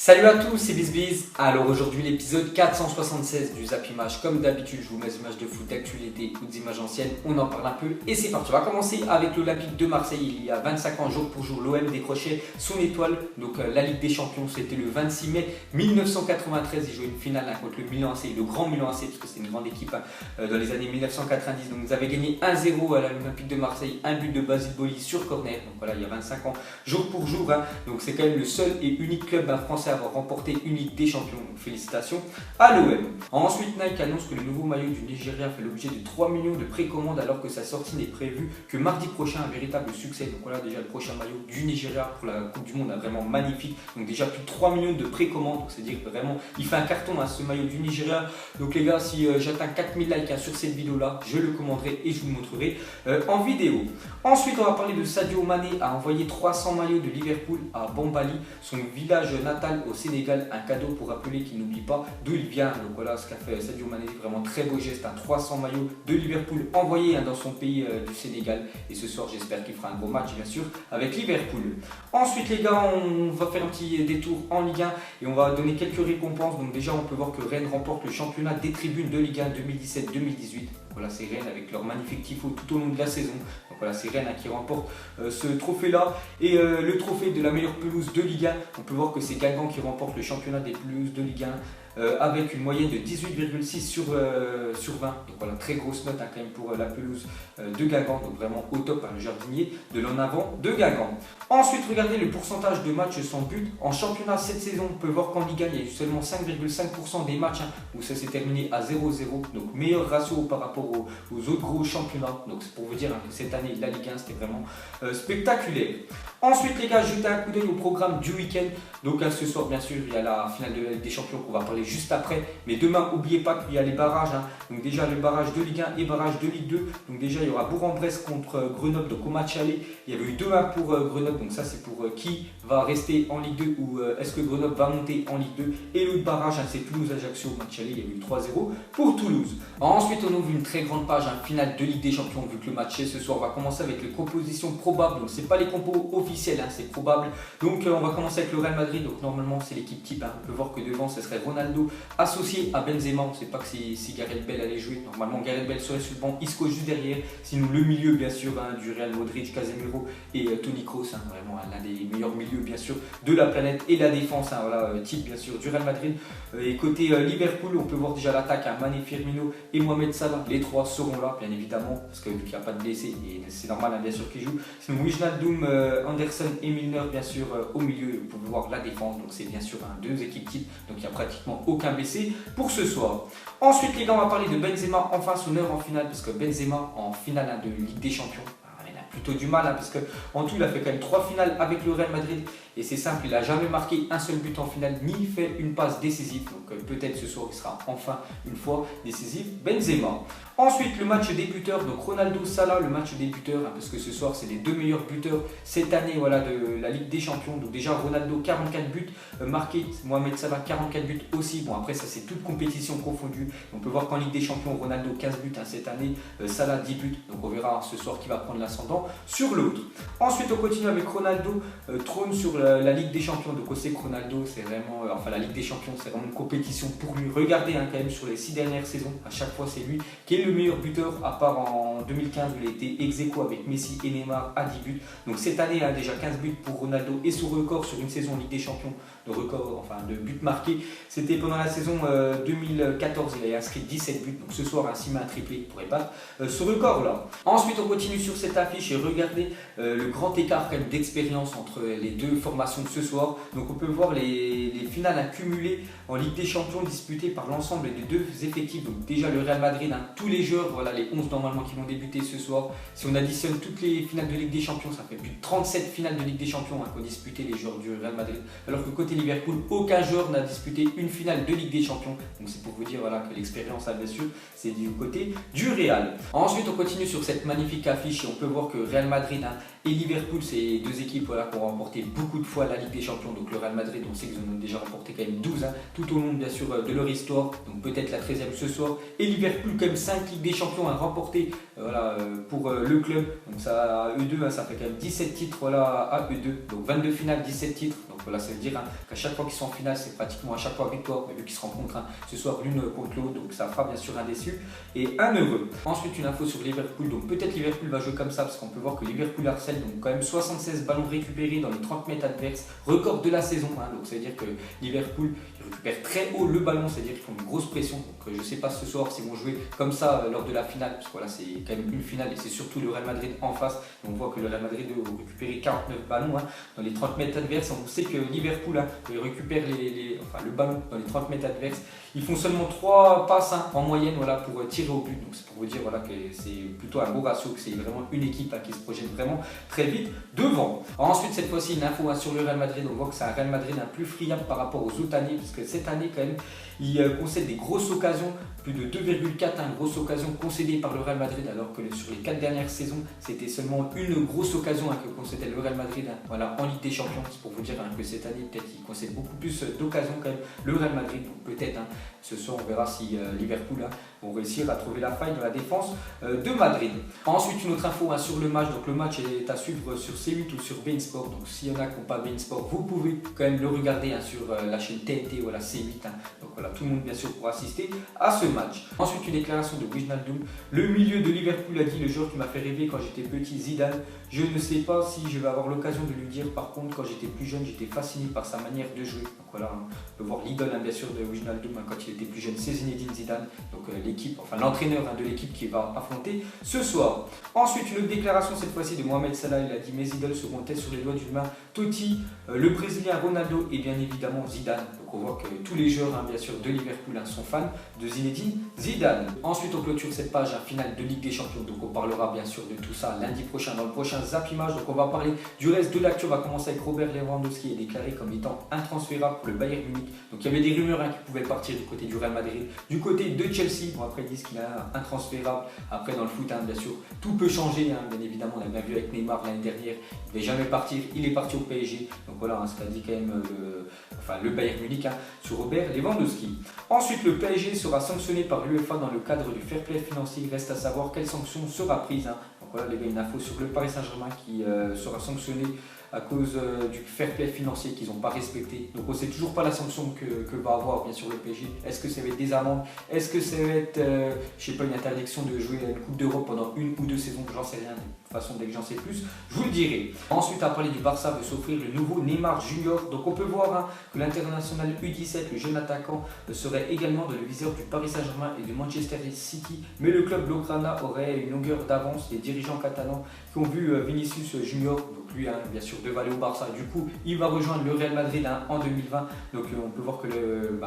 Salut à tous, c'est BizBiz. Alors aujourd'hui l'épisode 476 du Zap Image. Comme d'habitude, je vous mets des images de foot d'actualité ou des images anciennes. On en parle un peu et c'est parti. On va commencer avec l'Olympique de Marseille. Il y a 25 ans, jour pour jour, l'OM décrochait son étoile. Donc la Ligue des Champions, c'était le 26 mai 1993. Ils jouaient une finale contre le Milan AC, le grand Milan AC, parce que c'est une grande équipe dans les années 1990. Donc vous avez gagné 1-0 à l'Olympique de Marseille, un but de Basile Boli sur corner. Donc voilà, il y a 25 ans, jour pour jour. Donc c'est quand même le seul et unique club français à avoir remporté une Ligue des Champions. Donc, félicitations à l'OM. Ensuite, Nike annonce que le nouveau maillot du Nigeria fait l'objet de 3 millions de précommandes alors que sa sortie n'est prévue que mardi prochain. Un véritable succès. Donc voilà, déjà le prochain maillot du Nigeria pour la Coupe du Monde, vraiment magnifique. Donc déjà plus de 3 millions de précommandes. Donc c'est dire que vraiment il fait un carton ce maillot du Nigeria. Donc les gars, si j'atteins 4000 likes sur cette vidéo là, je le commanderai et je vous le montrerai en vidéo. Ensuite, on va parler de Sadio Mané a envoyé 300 maillots de Liverpool à Bambali, son village natal au Sénégal. Un cadeau pour rappeler qu'il n'oublie pas d'où il vient. Donc voilà ce qu'a fait Sadio Mané, vraiment très beau geste. 300 maillots de Liverpool envoyés dans son pays du Sénégal. Et ce soir, j'espère qu'il fera un gros match, bien sûr, avec Liverpool. Ensuite, les gars, on va faire un petit détour en Ligue 1 et on va donner quelques récompenses. Donc déjà, on peut voir que Rennes remporte le championnat des tribunes de Ligue 1 2017-2018. Voilà, c'est Rennes avec leur magnifique tifo tout au long de la saison. Donc voilà, c'est Rennes qui remporte ce trophée-là. Et le trophée de la meilleure pelouse de Ligue 1, on peut voir que c'est Guingamp qui remporte le championnat des pelouses de Ligue 1 avec une moyenne de 18,6 sur 20. Donc voilà, très grosse note quand même pour la pelouse de Guingamp. Donc vraiment au top, le jardinier de l'en avant de Guingamp. Ensuite, regardez le pourcentage de matchs sans but. En championnat cette saison, on peut voir qu'en Ligue 1, il y a eu seulement 5,5% des matchs où ça s'est terminé à 0-0. Donc meilleur ratio par rapport aux autres gros championnats. Donc c'est pour vous dire que cette année, la Ligue 1, c'était vraiment spectaculaire. Ensuite, les gars, jetez un coup d'œil au programme du week-end. Donc ce soir, bien sûr, il y a la finale de la Ligue des Champions qu'on va parler juste après. Mais demain, n'oubliez pas qu'il y a les barrages. Donc déjà, le barrage de Ligue 1 et barrage de Ligue 2. Donc déjà, il y aura Bourg-en-Bresse contre Grenoble. Donc au match aller, il y avait eu 2-1 pour Grenoble. Donc ça, c'est pour qui va rester en Ligue 2 ou est-ce que Grenoble va monter en Ligue 2. Et l'autre barrage, c'est Toulouse-Ajaccio. Au match aller, il y a eu 3-0 pour Toulouse. Ensuite, on ouvre une très grande page, finale de Ligue des Champions. Vu que le match est ce soir, on va commencer avec les compositions probables. Donc c'est pas les compos officiels, c'est probable. Donc on va commencer avec le Real Madrid. Donc normalement, c'est l'équipe type. On peut voir que devant, ce serait Ronaldo associé à Benzema. On ne sait pas que si Gareth Bale allait jouer. Normalement, Gareth Bale serait sur le banc, Isco juste derrière. Sinon, le milieu, bien sûr, du Real, Modric, Casemiro et Toni Kroos. Vraiment l'un des meilleurs milieux, bien sûr, de la planète. Et la défense, voilà, type, bien sûr, du Real Madrid. Et côté Liverpool, on peut voir déjà l'attaque à Mané, Firmino et Mohamed Salah. Les trois seront là, bien évidemment, parce qu'il n'y a pas de blessés. Et c'est normal, bien sûr, qu'ils jouent. Sinon, Wijnaldum, Anderson et Milner, bien sûr, au milieu. Vous pouvez voir la défense. Donc, c'est bien sûr deux équipes types. Donc, il n'y a pratiquement aucun blessé pour ce soir. Ensuite, les gars, on va parler de Benzema, enfin son heure en finale, parce que Benzema en finale de Ligue des Champions, il a plutôt du mal, parce qu'en tout, il a fait quand même 3 finales avec le Real Madrid. Et c'est simple, il n'a jamais marqué un seul but en finale, ni fait une passe décisive. Donc peut-être ce soir, il sera enfin une fois décisif, Benzema. Ensuite, le match des buteurs, donc Ronaldo, Salah, le match des buteurs, parce que ce soir, c'est les deux meilleurs buteurs cette année voilà, de la Ligue des Champions. Donc déjà, Ronaldo, 44 buts marqués, Mohamed Salah, 44 buts aussi. Bon, après, ça, c'est toute compétition confondue. On peut voir qu'en Ligue des Champions, Ronaldo, 15 buts cette année, Salah, 10 buts. Donc on verra ce soir qui va prendre l'ascendant sur l'autre. Ensuite, on continue avec Ronaldo, trône sur la Ligue des Champions. Donc on sait que Ronaldo, c'est vraiment, enfin la Ligue des Champions, c'est vraiment une compétition pour lui. Regardez quand même sur les 6 dernières saisons, à chaque fois, c'est lui qui est le meilleur buteur, à part en 2015 où il a été ex-aequo avec Messi et Neymar à 10 buts. Donc cette année, déjà 15 buts pour Ronaldo et son record sur une saison en Ligue des Champions de record, enfin de buts marqués, c'était pendant la saison 2014, il a inscrit 17 buts. Donc ce soir, s'il met un triplé, il pourrait battre ce record là. Ensuite, on continue sur cette affiche et regardez le grand écart quand même d'expérience entre les deux formations de ce soir. Donc on peut voir les finales accumulées en Ligue des Champions disputées par l'ensemble des deux effectifs. Donc déjà le Real Madrid, tous les joueurs, voilà les 11 normalement qui vont débuter ce soir. Si on additionne toutes les finales de Ligue des Champions, ça fait plus de 37 finales de Ligue des Champions qu'ont disputé les joueurs du Real Madrid. Alors que côté Liverpool, aucun joueur n'a disputé une finale de Ligue des Champions. Donc c'est pour vous dire voilà, que l'expérience, bien sûr, c'est du côté du Real. Ensuite, on continue sur cette magnifique affiche et on peut voir que Real Madrid et Liverpool, c'est deux équipes voilà, qui ont remporté beaucoup de fois la Ligue des Champions. Donc le Real Madrid, on sait qu'ils en ont déjà remporté quand même 12 tout au long bien sûr de leur histoire. Donc peut-être la 13e ce soir. Et Liverpool, quand même 5 Ligues des Champions à remporter voilà, pour le club. Donc ça, à eux deux, ça fait quand même 17 titres voilà, à eux deux. Donc 22 finales, 17 titres. Donc Donc voilà, ça veut dire qu'à chaque fois qu'ils sont en finale, c'est pratiquement à chaque fois victoire, vu qu'ils se rencontrent ce soir l'une contre l'autre, donc ça fera bien sûr un déçu et un heureux. Ensuite, une info sur Liverpool, donc peut-être Liverpool va jouer comme ça, parce qu'on peut voir que Liverpool harcèle, donc quand même 76 ballons récupérés dans les 30 mètres adverses, record de la saison, donc ça veut dire que Liverpool récupère très haut le ballon, c'est-à-dire qu'ils font une grosse pression. Donc je ne sais pas ce soir s'ils vont jouer comme ça lors de la finale, parce que voilà, c'est quand même une finale et c'est surtout le Real Madrid en face. Donc on voit que le Real Madrid a récupéré 49 ballons dans les 30 mètres adverses. On sait que Liverpool récupère le ballon dans les 30 mètres adverses. Ils font seulement 3 passes en moyenne pour tirer au but. Donc c'est pour vous dire que c'est plutôt un beau ratio, que c'est vraiment une équipe qui se projette vraiment très vite devant. Alors ensuite, cette fois-ci, une info sur le Real Madrid. On voit que c'est un Real Madrid plus friable par rapport aux autres années, parce que cette année quand même, il concède des grosses occasions, plus de 2,4 grosses occasions concédées par le Real Madrid, alors que sur les 4 dernières saisons, c'était seulement une grosse occasion que concédait le Real Madrid en Ligue des Champions. C'est pour vous dire que cette année, peut-être qu'il concède beaucoup plus d'occasions quand même, le Real Madrid. Donc peut-être ce soir, on verra si Liverpool vont réussir à trouver la faille dans la défense de Madrid. Ensuite, une autre info sur le match. Donc le match est à suivre sur C8 ou sur beIN Sport. Donc s'il y en a qui n'ont pas beIN Sport, vous pouvez quand même le regarder sur la chaîne TNT, C8. Donc voilà, tout le monde bien sûr pour assister à ce match. Ensuite, une déclaration de Wijnaldum. Le milieu de Liverpool a dit: le joueur qui m'a fait rêver quand j'étais petit, Zidane. Je ne sais pas si je vais avoir l'occasion de lui dire. Par contre, quand j'étais plus jeune, j'étais fasciné par sa manière de jouer. Donc voilà, on peut voir l'idole bien sûr de Wijnaldum quand il était plus jeune, c'est Zinedine Zidane. Donc l'équipe, l'entraîneur de l'équipe qui va affronter ce soir. Ensuite, une autre déclaration cette fois-ci de Mohamed Salah. Il a dit: mes idoles seront-elles sur les doigts d'une main? Totti, le Brésilien Ronaldo et bien évidemment Zidane. Donc on voit que tous les joueurs bien sûr de Liverpool sont fans de Zinedine Zidane. Ensuite, on clôture cette page finale de Ligue des Champions. Donc on parlera bien sûr de tout ça lundi prochain dans le prochain Zap Image. Donc on va parler du reste de l'actu. On va commencer avec Robert Lewandowski, qui est déclaré comme étant intransférable pour le Bayern Munich. Donc il y avait des rumeurs qui pouvaient partir du côté du Real Madrid, du côté de Chelsea. Bon, après ils disent qu'il est intransférable. Après dans le foot, bien sûr, tout peut changer. Bien évidemment, on a bien vu avec Neymar l'année dernière. Il ne devait jamais partir. Il est parti au PSG. Donc voilà, ce qu'a dit quand même le Bayern Munich sur Robert Lewandowski. Ensuite, le PSG sera sanctionné par l'UEFA dans le cadre du fair play financier. Il reste à savoir quelle sanction sera prise. Donc voilà les gars, une info sur le Paris Saint-Germain qui sera sanctionné à cause du fair play financier qu'ils n'ont pas respecté. Donc on ne sait toujours pas la sanction que va avoir bien sûr le PSG. Est-ce que ça va être des amendes? Est-ce que ça va être une interdiction de jouer à une Coupe d'Europe pendant 1 ou 2 saisons? J'en sais rien. De toute façon, dès que j'en sais plus, je vous le dirai. Ensuite, à parler du Barça veut s'offrir le nouveau Neymar Junior. Donc on peut voir que l'international U17, le jeune attaquant, serait également dans le viseur du Paris Saint-Germain et de Manchester City. Mais le club blaugrana aurait une longueur d'avance. Les dirigeants catalans qui ont vu Vinicius Junior, donc lui bien sûr devait aller au Barça. Du coup, il va rejoindre le Real Madrid en 2020. Donc on peut voir que le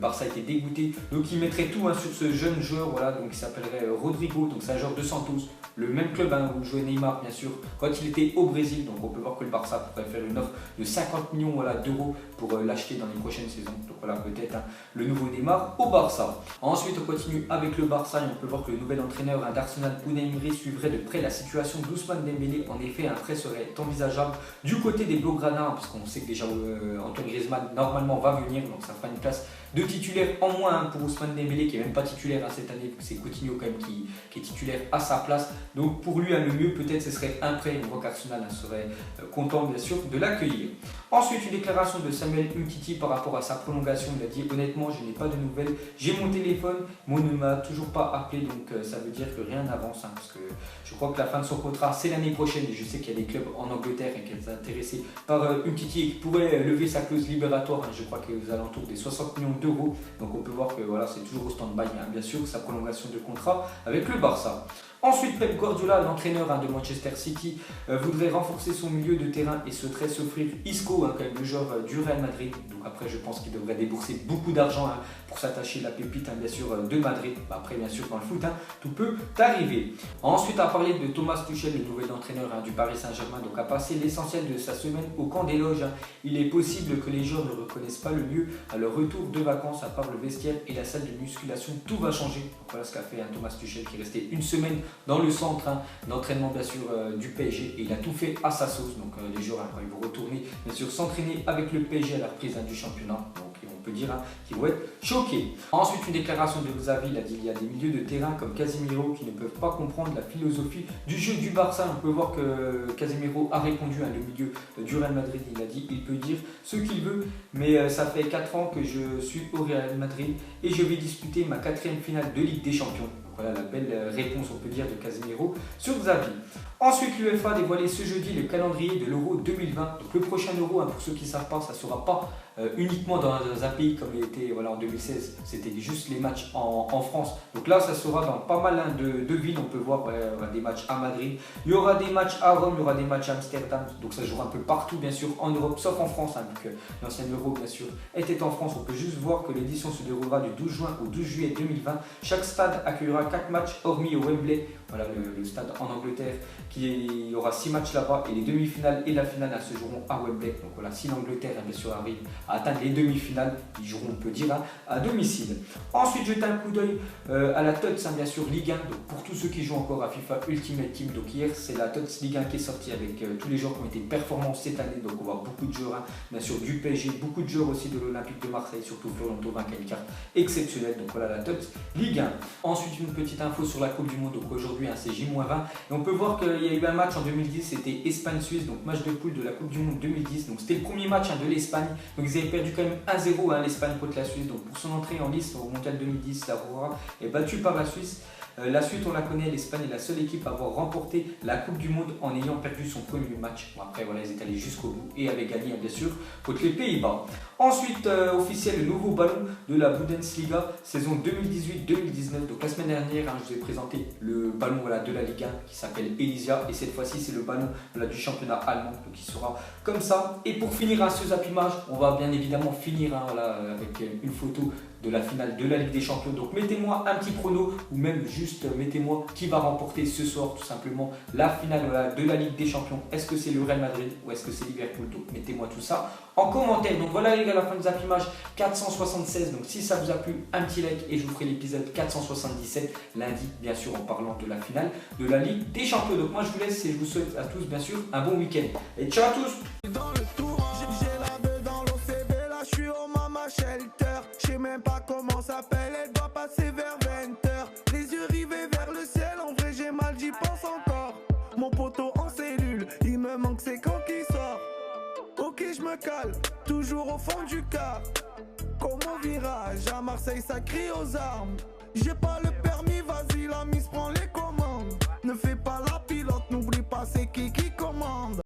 Barça a été dégoûté. Donc il mettrait tout sur ce jeune joueur, donc il s'appellerait Rodrigo. Donc c'est un joueur de Santos, le même club où jouait Neymar bien sûr quand il était au Brésil. Donc on peut voir que le Barça pourrait faire une offre de 50 millions d'euros pour l'acheter dans les prochaines saisons. Donc voilà, peut-être le nouveau Neymar au Barça. Ensuite, on continue avec le Barça et on peut voir que le nouvel entraîneur d'Arsenal, Unai Emery, suivrait de près la situation d'Ousmane Dembélé. En effet, un prêt serait envisageable du côté des Blaugrana, parce qu'on sait que déjà Antoine Griezmann normalement va venir, donc ça fera une place de titulaire en moins pour Ousmane Dembélé, qui n'est même pas titulaire cette année, c'est Coutinho quand même qui est titulaire à sa place. Donc pour lui, le mieux peut-être ce serait un prêt. On voit qu'Arsenal serait content bien sûr de l'accueillir. Ensuite, une déclaration de Samuel Umtiti par rapport à sa prolongation. Il a dit: honnêtement, je n'ai pas de nouvelles, j'ai mon téléphone, mais on ne m'a toujours pas appelé, donc ça veut dire que rien n'avance, parce que je crois que la fin de son contrat c'est l'année prochaine, et je sais qu'il y a des clubs en Angleterre qui sont intéressés par Umtiti et qui pourraient lever sa clause libératoire. Je crois qu'il est aux alentours des 60 millions d'euros. Donc on peut voir que c'est toujours au stand-by, bien sûr, sa prolongation de contrat avec le Barça. Ensuite, Pep Guardiola, l'entraîneur de Manchester City, voudrait renforcer son milieu de terrain et souhaiterait s'offrir Isco, quand même le joueur du Real Madrid. Donc après, je pense qu'il devrait débourser beaucoup d'argent pour s'attacher la pépite, bien sûr, de Madrid. Après, bien sûr, dans le foot, tout peut arriver. Ensuite, à parler de Thomas Tuchel, le nouvel entraîneur du Paris Saint-Germain, donc a passé l'essentiel de sa semaine au camp des loges. Il est possible que les joueurs ne reconnaissent pas le lieu à leur retour de vacances, à part le vestiaire et la salle de musculation. Tout va changer. Donc voilà ce qu'a fait Thomas Tuchel, qui est resté une semaine dans le centre d'entraînement bien sûr du PSG, et il a tout fait à sa sauce. Donc les joueurs ils vont retourner bien sûr s'entraîner avec le PSG à la reprise du championnat. Donc ils vont peut dire, hein, qui vont être choqués. Ensuite, une déclaration de Xavi, il a dit il y a des milieux de terrain comme Casemiro qui ne peuvent pas comprendre la philosophie du jeu du Barça. On peut voir que Casemiro a répondu à le milieu du Real Madrid. Il a dit il peut dire ce qu'il veut, mais ça fait 4 ans que je suis au Real Madrid et je vais disputer ma 4e finale de Ligue des Champions. Voilà la belle réponse, on peut dire, de Casemiro sur Xavi. Ensuite, l'UEFA a dévoilé ce jeudi le calendrier de l'Euro 2020. Donc le prochain Euro, hein, pour ceux qui ne savent pas, ça ne sera pas uniquement dans un pays comme il était voilà, en 2016. C'était juste les matchs en France. Donc là, ça sera dans pas mal de villes. On peut voir des matchs à Madrid. Il y aura des matchs à Rome, il y aura des matchs à Amsterdam. Donc ça jouera un peu partout, bien sûr, en Europe, sauf en France, hein, vu que l'ancien Euro, bien sûr, était en France. On peut juste voir que l'édition se déroulera du 12 juin au 12 juillet 2020. Chaque stade accueillera 4 matchs, hormis au Wembley, voilà le stade en Angleterre, il y aura 6 matchs là-bas et les demi-finales et la finale se joueront à Wembley. Donc voilà, si l'Angleterre bien sûr arrive à atteindre les demi-finales, ils joueront, on peut dire, à domicile. Ensuite, jetez un coup d'œil à la TOTS, bien sûr, Ligue 1. Donc pour tous ceux qui jouent encore à FIFA Ultimate Team, donc hier c'est la TOTS Ligue 1 qui est sortie avec tous les joueurs qui ont été performants cette année. Donc on voit beaucoup de joueurs, hein, bien sûr du PSG, beaucoup de joueurs aussi de l'Olympique de Marseille, surtout Florian Thauvin qui a une carte exceptionnelle. Donc voilà la TOTS Ligue 1. Ensuite, une petite info sur la Coupe du Monde. Donc aujourd'hui, hein, c'est J-20. Et on peut voir qu'il y a eu un match en 2010, c'était Espagne-Suisse, donc match de poule de la Coupe du Monde 2010. Donc c'était le premier match, hein, de l'Espagne. Donc ils avaient perdu quand même 1-0, hein, l'Espagne contre la Suisse. Donc pour son entrée en liste au Mondial 2010, la Aurora est battue par la Suisse. La suite, on la connaît, l'Espagne est la seule équipe à avoir remporté la Coupe du Monde en ayant perdu son premier match. Bon, après, voilà, ils étaient allés jusqu'au bout et avaient gagné, bien sûr, contre les Pays-Bas. Ensuite, officiel, le nouveau ballon de la Bundesliga, saison 2018-2019. Donc la semaine dernière, hein, je vous ai présenté le ballon voilà, de la Ligue 1 qui s'appelle Elysia. Et cette fois-ci, c'est le ballon voilà, du championnat allemand, donc il sera comme ça. Et pour finir, hein, ce zappimage, on va bien évidemment finir, hein, voilà, avec une photo de la finale de la Ligue des Champions. Donc mettez-moi un petit prono ou même juste mettez-moi qui va remporter ce soir tout simplement la finale de la Ligue des Champions. Est-ce que c'est le Real Madrid ou est-ce que c'est Liverpool? Donc mettez-moi tout ça en commentaire. Donc voilà les gars, la fin de zappimage 476. Donc si ça vous a plu, un petit like et je vous ferai l'épisode 477 lundi, bien sûr, en parlant de la finale de la Ligue des Champions. Donc moi je vous laisse et je vous souhaite à tous bien sûr un bon week-end. Et ciao à tous. Dans le tour, j'ai la deux dans l'OCB, là je suis au Mama Shelter. Je sais même pas comment s'appelle, elle doit passer vers 20h. Les yeux rivés vers le ciel, en vrai j'ai mal, j'y pense encore. Mon poteau en cellule, il me manque c'est quand qui sort. Ok je me cale, toujours au fond du car. Comme au virage, à Marseille ça crie aux armes. J'ai pas le permis, vas-y la mise prend les commandes. Ne fais pas la pilote, n'oublie pas c'est qui